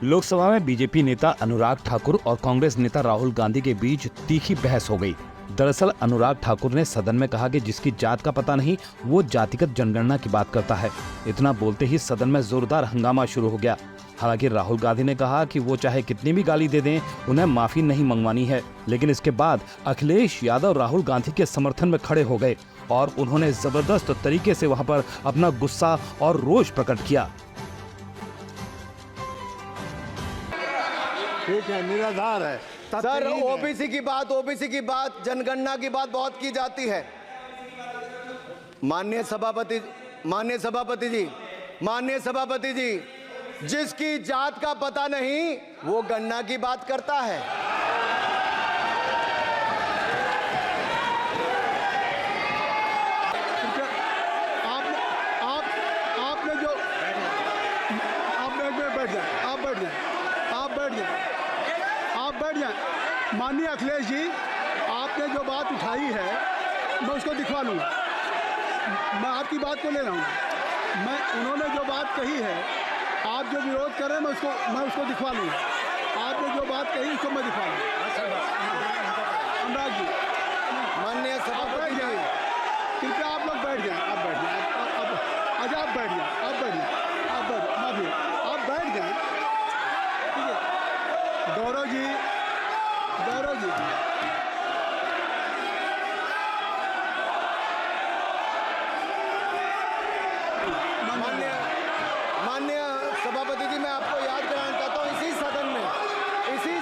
लोकसभा में बीजेपी नेता अनुराग ठाकुर और कांग्रेस नेता राहुल गांधी के बीच तीखी बहस हो गई। दरअसल अनुराग ठाकुर ने सदन में कहा कि जिसकी जात का पता नहीं वो जातिगत जनगणना की बात करता है। इतना बोलते ही सदन में जोरदार हंगामा शुरू हो गया। हालांकि राहुल गांधी ने कहा कि वो चाहे कितनी भी गाली दे दें, उन्हें माफी नहीं मंगवानी है। लेकिन इसके बाद अखिलेश यादव राहुल गांधी के समर्थन में खड़े हो गए और उन्होंने जबरदस्त तरीके से वहां पर अपना गुस्सा और रोष प्रकट किया। ठीक है, निराधार है। सर, ओबीसी की बात, जनगणना की बात बहुत की जाती है। माननीय सभापति जी, जिसकी जात का पता नहीं वो गणना की बात करता है। आपने जो आप बैठ जाए। माननीय अखिलेश जी, आपने जो बात उठाई है मैं उसको दिखवा लूँगा। मैं आपकी बात को ले रहा हूँ। उन्होंने जो बात कही है, आप जो विरोध कर रहे हैं मैं उसको दिखवा लूँगा। आपने जो बात कही उसको मैं दिखवा लूँगा। अनुराग जी, माननीय सभापति जी, कृपया आप लोग बैठ जाएं। आप बैठ जाएं। आप बैठ जाएं। ठीक है। गौरव जी, माननीय सभापति जी, मैं आपको याद कराना चाहता हूँ, इसी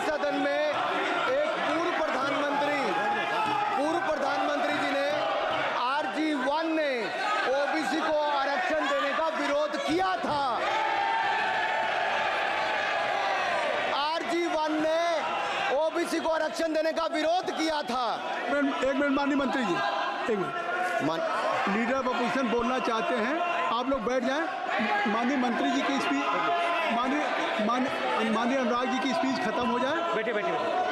सदन में एक पूर्व प्रधानमंत्री जी ने RG1 ने ओबीसी को आरक्षण देने का विरोध किया था। RG1 ने ओबीसी को आरक्षण देने का विरोध किया था। एक मिनट माननीय मंत्री जी, एक मिनट। लीडर ऑफ अपोजिशन बोलना चाहते हैं, आप लोग बैठ जाएं। माननीय मंत्री जी की स्पीच, माननीय अनुराग जी की स्पीच खत्म हो जाए। बैठे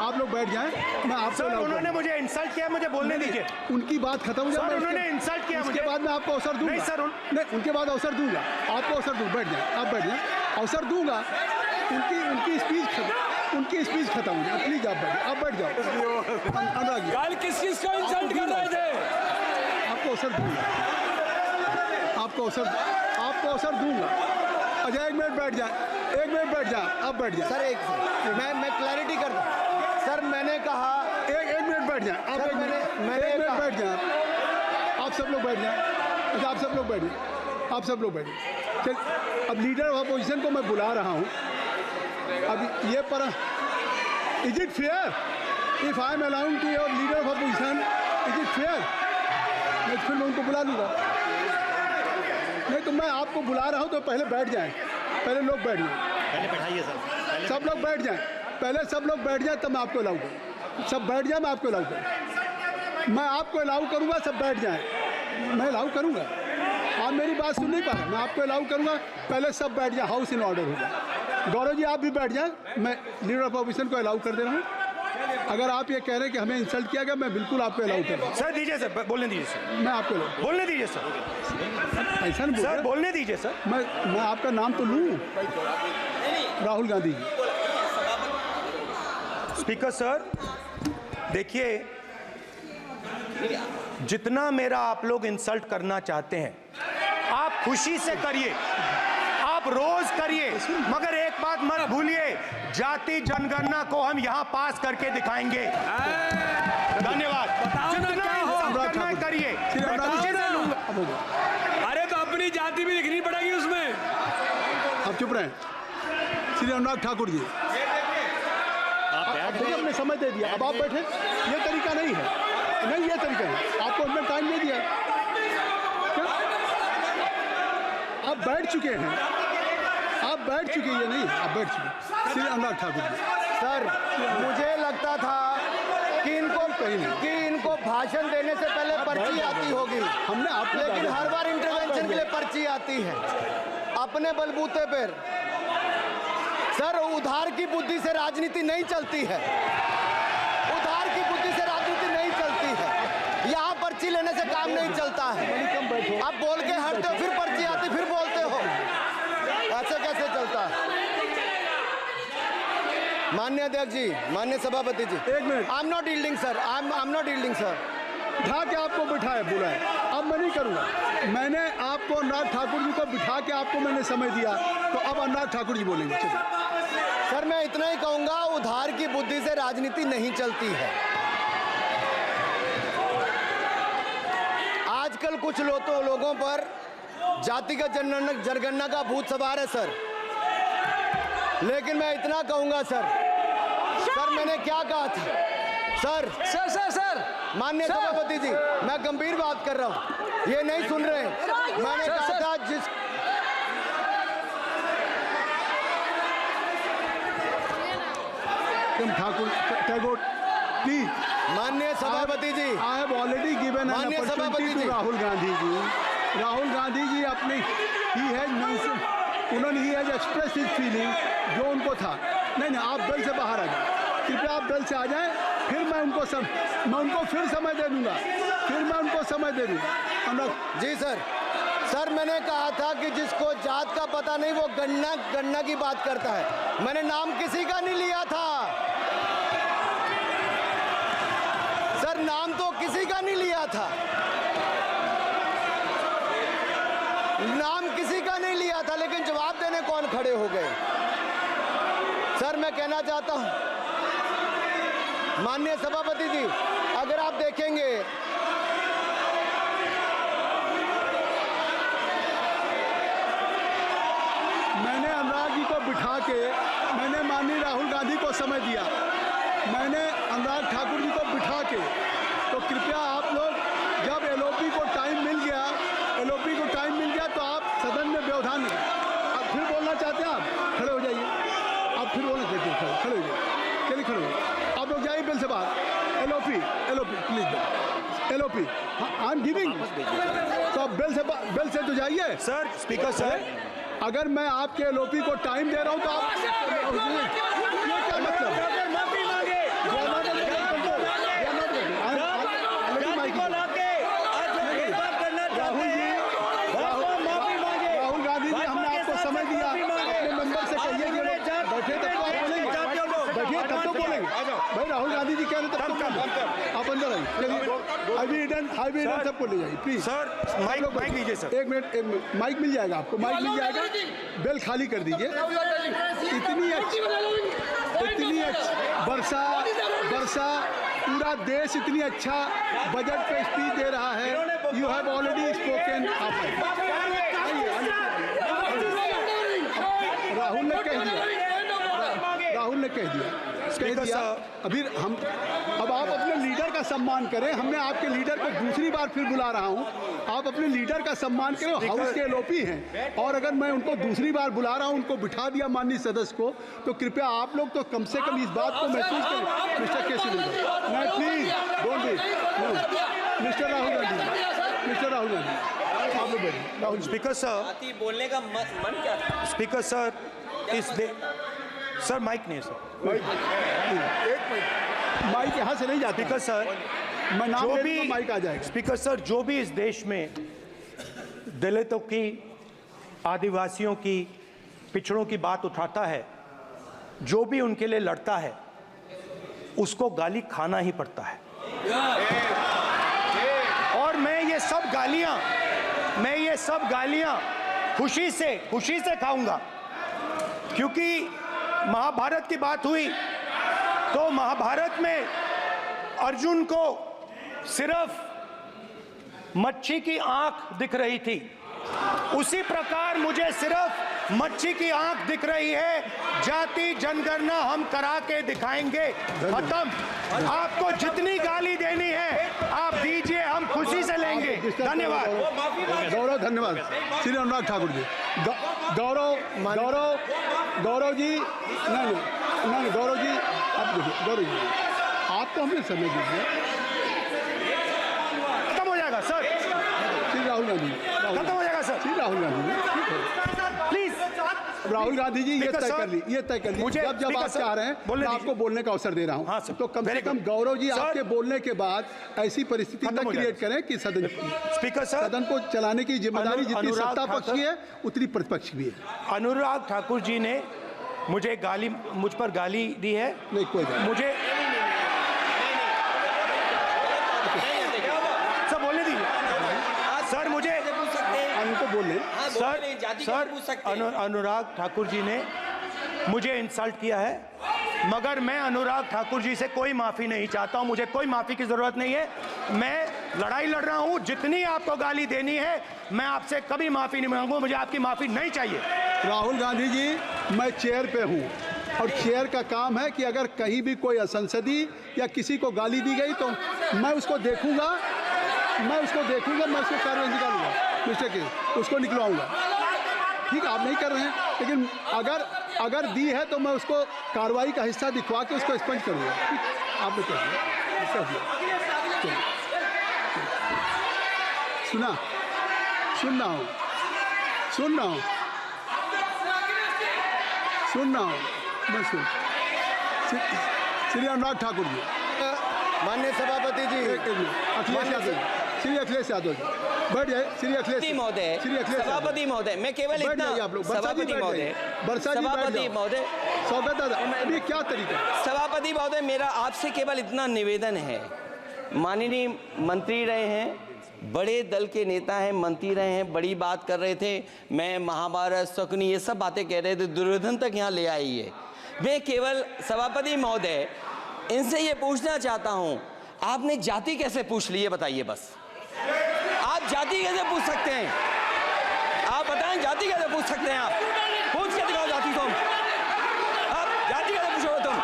आप लोग बैठ जाएं। मैं आपसे उन्होंने मुझे इंसल्ट किया, मुझे बोलने दीजिए। उनकी बात खत्म हो जाए। उन्होंने इंसल्ट किया, उसके बाद मैं आपको अवसर दूंगा। नहीं सर, नहीं, उनके बाद अवसर दूंगा। आपको अवसर दूंगा। बैठ जाएं। आप बैठ जाएं, अवसर दूंगा। उनकी स्पीच खत्म हो जाए। प्लीज आप बैठ जाओ। अनुराग जी, कल किस को इंसल्ट कर रहे थे? आपको अवसर दूंगा। आपको अवसर दूंगा। अच्छा, एक मिनट बैठ जाए। आप बैठ जाए। सर, मैं क्लैरिटी कर दूं। सर, मैंने कहा एक मिनट बैठ जाए। आप एक मिनट बैठ जाए। आप सब लोग बैठ जाए। अच्छा, आप सब लोग बैठ जाए। चल, अब लीडर ऑफ अपोजिशन को मैं बुला रहा हूँ। अब ये पर is it fair if I am allowing to your leader of opposition? Is it fair? मैं फिर मैं उनको बुला लूँगा। नहीं तो मैं आपको बुला रहा हूँ, तो पहले बैठ जाएं। पहले लोग बैठ जाएं। पहले बैठाइए सर। सब लोग बैठ जाएं। पहले सब लोग बैठ जाएं, तब मैं आपको अलाउ करूँ। सब बैठ जाए, मैं आपको अलाउ करूँ। मैं आपको अलाउ करूँगा, सब बैठ जाएं। मैं अलाउ करूँगा। आप मेरी बात सुन नहीं पा रहे। मैं आपको अलाउ करूँगा, पहले सब बैठ जाए। हाउस इन ऑर्डर होगा। गौरव जी, आप भी बैठ जाएं। मैं लीडर ऑफ अपोजिशन को अलाउ कर दे रहा हूँ। अगर आप ये कह रहे हैं कि हमें इंसल्ट किया गया, मैं बिल्कुल आपको अलाउ कर रहा हूँ। सर दीजिए, सर बोलने दीजिए सर। मैं आपको बोलने दीजिए सर। ऐसा नहीं सर बोलने दीजिए सर। मैं आपका नाम तो लूँ। राहुल गांधी जी। स्पीकर सर, देखिए, जितना मेरा आप लोग इंसल्ट करना चाहते हैं, आप खुशी से करिए, आप रोज करिए, मगर एक बात मत भूलिए, जाति जनगणना को हम यहां पास करके दिखाएंगे। धन्यवाद। जितना करिए, मैं खुशी से लूंगा। अरे तो अपनी जाति भी दिखनी पड़ेगी उसमें। आप चुप रहें। श्री अनुराग ठाकुर जी, हमने समय दे दिया। अब आप बैठे। ये तरीका नहीं है। नहीं, ये तरीका है। आपको हमने टाइम दे दिया। क्या? आप बैठ चुके हैं। आप बैठ चुके हैं। नहीं, आप बैठ चुके। श्री अनुराग ठाकुर जी। सर, मुझे लगता था कि इनको भाषण देने से पहले पर्ची आती होगी। हमने आपको, लेकिन हर बार इंटरवेंशन के लिए पर्ची आती है अपने बलबूते पर। सर, उधार की बुद्धि से राजनीति नहीं चलती है। उधार की बुद्धि से राजनीति नहीं चलती है। यहाँ पर्ची लेने से काम नहीं चलता है। आप बोल के हटते हो, फिर पर्ची आती, फिर बोलते हो। ऐसे कैसे चलता है? माननीय अध्यक्ष जी, माननीय सभापति जी, एक minute. I am not yielding sir, I am not yielding sir. बिठा के आपको बिठाया बुलाया, अब मैं नहीं करूँगा। मैंने आपको अनुराग ठाकुर जी को बिठा के आपको मैंने समय दिया, तो अब अनुराग ठाकुर जी बोलेंगे। चलिए। सर मैं इतना ही कहूंगा, उधार की बुद्धि से राजनीति नहीं चलती है। आजकल कुछ लोगों पर जातिगत जनगणना का भूत सवार है सर, लेकिन मैं इतना कहूंगा सर, मैंने क्या कहा था सर? सर माननीय सभापति जी, मैं गंभीर बात कर रहा हूं, ये नहीं सुन रहे। मैंने कहा था ठाकुर टैगोर प्लीज। माननीय सभापति जी, I have already given an माननीय सभापति अपॉर्चुनिटी जी। टू राहुल गांधी जी। राहुल गांधी जी अपने उन्होंने ही हैज एक्सप्रेस हिज फीलिंग जो उनको था। नहीं आप दल से बाहर आ जाए, कृपया आप दल से आ जाएं, फिर मैं उनको फिर समय दे दूंगा, जी सर मैंने कहा था कि जिसको जात का पता नहीं वो गणना की बात करता है। मैंने नाम किसी का नहीं लिया था सर, नाम तो किसी का नहीं लिया था, लेकिन जवाब देने कौन खड़े हो गए? सर मैं कहना चाहता हूं माननीय सभापति जी, अगर आप देखेंगे मैंने अनुराग जी को बिठा के मैंने माननीय राहुल गांधी को समय दिया, मैंने अनुराग ठाकुर जी को बिठा के, तो कृपया आप लोग जब एलओपी को टाइम मिल गया तो आप सदन में व्यवधान नहीं। अब फिर बोलना चाहते हैं आप, खड़े हो जाइए। आप फिर बोलना चाहते हैं, खड़े हो जाइए। चलिए खड़े हो जाइए। आप लोग जाइए बिल से बाहर। LOP please, LOP I am giving, तो आप बिल से तो जाइए। सर स्पीकर सर, अगर मैं आपके एलओपी को टाइम दे रहा हूं तो आप ये क्या मतलब? राहुल गांधी जी, हमने आपको समय दिया, अपने मेंबर से कहिए कि बैठे तब तो आप बोलेंगे, बैठिए तब तो बोलेंगे। भाई राहुल गांधी जी कह रहे तब तो आप अंदर आइए। चलिए हाईवे सबको ले जाइए प्लीज। सर माइक लीजिए सर। एक मिनट माइक मिल जाएगा आपको, माइक मिल जाएगा। बेल खाली कर दीजिए। इतनी अच्छी वर्षा पूरा देश इतनी अच्छा बजट पे स्पीच दे रहा है। You have already spoken. Rahul ने कह दिया अभी हम, अब आप अपने लीडर का सम्मान करें। हमने आपके लीडर को दूसरी बार फिर बुला रहा हूं, आप अपने लीडर का सम्मान करें। हाउस के एलओपी हैं, और अगर मैं उनको दूसरी बार बुला रहा हूं, उनको बिठा दिया माननीय सदस्य को, तो कृपया आप लोग तो कम से कम इस बात को महसूस करें। मिस्टर केसी नहीं please don't be mister Rahul Gandhi, आप लोग बैठिए। राहुल स्पीकर सर, बोलने का मन क्या था? स्पीकर सर, सर माइक नहीं है सर। माइक यहाँ से नहीं जाता। स्पीकर सर, मैं नाम जो ले भी लूंगा, माइक आ जाएगा। स्पीकर सर, जो भी इस देश में दलितों की, आदिवासियों की, पिछड़ों की बात उठाता है, जो भी उनके लिए लड़ता है, उसको गाली खाना ही पड़ता है। और मैं ये सब गालियां खुशी से खाऊंगा, क्योंकि महाभारत की बात हुई तो महाभारत में अर्जुन को सिर्फ मच्छी की आंख दिख रही थी, उसी प्रकार मुझे सिर्फ मच्छी की आंख दिख रही है। जाति जनगणना हम करा के दिखाएंगे। खत्म। आपको जितनी गाली देनी है आप दीजिए, हम खुशी से लेंगे। धन्यवाद। गौरव, धन्यवाद। श्री अनुराग ठाकुर जी। गौरव जी, नहीं गौरव जी, आप देखिए। गौरव जी, आपको हमने समय दीजिए। खत्म हो जाएगा सर। श्री राहुल गांधी, खत्म हो जाएगा सर। श्री राहुल गांधी जी, प्लीज राहुल गांधी जी, ये तय कर ली। मुझे जब आप चाह रहे हैं मैं आपको बोलने का अवसर दे रहा हूं। हाँ सर, तो कम से कम गौरव जी, आपके बोलने के बाद ऐसी परिस्थिति न क्रिएट करें कि सदन को चलाने की जिम्मेदारी जितनी सत्ता पक्ष की है उतनी प्रतिपक्ष भी है। अनुराग ठाकुर जी ने मुझ पर गाली दी है। नहीं कोई बात मुझे सब बोलने दी सर। मुझे पूछ सकते हैं। नहीं, उनको बोल लें। हाँ, बोल रहे हैं, जाति कैसे पूछ सकते हैं? अनुराग ठाकुर जी ने मुझे इंसल्ट किया है, मगर मैं अनुराग ठाकुर जी से कोई माफी नहीं चाहता हूं। मुझे कोई माफी की जरूरत नहीं है। मैं लड़ाई लड़ रहा हूं। जितनी आपको गाली देनी है मैं आपसे कभी माफी नहीं मांगूंगा। मुझे आपकी माफी नहीं चाहिए। राहुल गांधी जी, मैं चेयर पे हूँ और चेयर का काम है कि अगर कहीं भी कोई असंसदीय या किसी को गाली दी गई तो मैं उसको देखूंगा, मैं उसको कार्रवाई निकालूंगा, मिस्टर के उसको निकलवाऊंगा। ठीक है, आप नहीं कर रहे हैं, लेकिन अगर दी है तो मैं उसको कार्रवाई का हिस्सा दिखवा के उसको स्पंज करूंगा। ठीक, आपने कह दिया। सुन रहा हूँ मैं श्री अनुराग ठाकुर जी, माननीय सभापति जी, अखिलेश यादव जी, श्री अखिलेश यादव जी बैठ जाए। श्री अखिलेश महोदय, सभापति महोदय, मैं केवल बैठ इतना, जाइए आप लोग। सभापति महोदय, सभापति महोदय, स्वागत दादा, अभी क्या तरीका है? सभापति महोदय, मेरा आपसे केवल इतना निवेदन है। माननीय मंत्री रहे हैं, बड़े दल के नेता हैं, मंत्री रहे हैं, बड़ी बात कर रहे थे। मैं महाभारत, शकुनी, ये सब बातें कह रहे थे, दुर्योधन तक यहाँ ले आई है। मैं केवल सभापति महोदय इनसे ये पूछना चाहता हूँ, आपने जाति कैसे पूछ ली है बताइए बस। आप जाति कैसे पूछ सकते हैं? आप बताएं, जाति कैसे पूछ सकते हैं? आप पूछ के दिखाओ जाति तुम। आप जाति कैसे पूछोगे तुम?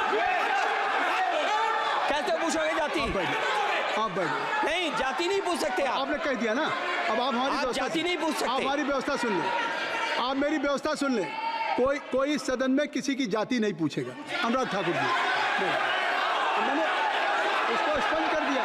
कैसे पूछोगे जाति? आप बैठ नहीं, जाति नहीं पूछ सकते आप। आपने कह दिया ना, अब आप हमारी जाति नहीं पूछ सकते। आप हमारी व्यवस्था सुन लें, आप मेरी व्यवस्था सुन लें। कोई सदन में किसी की जाति नहीं पूछेगा। अनुराग ठाकुर जी, मैंने उसको स्पष्ट कर दिया।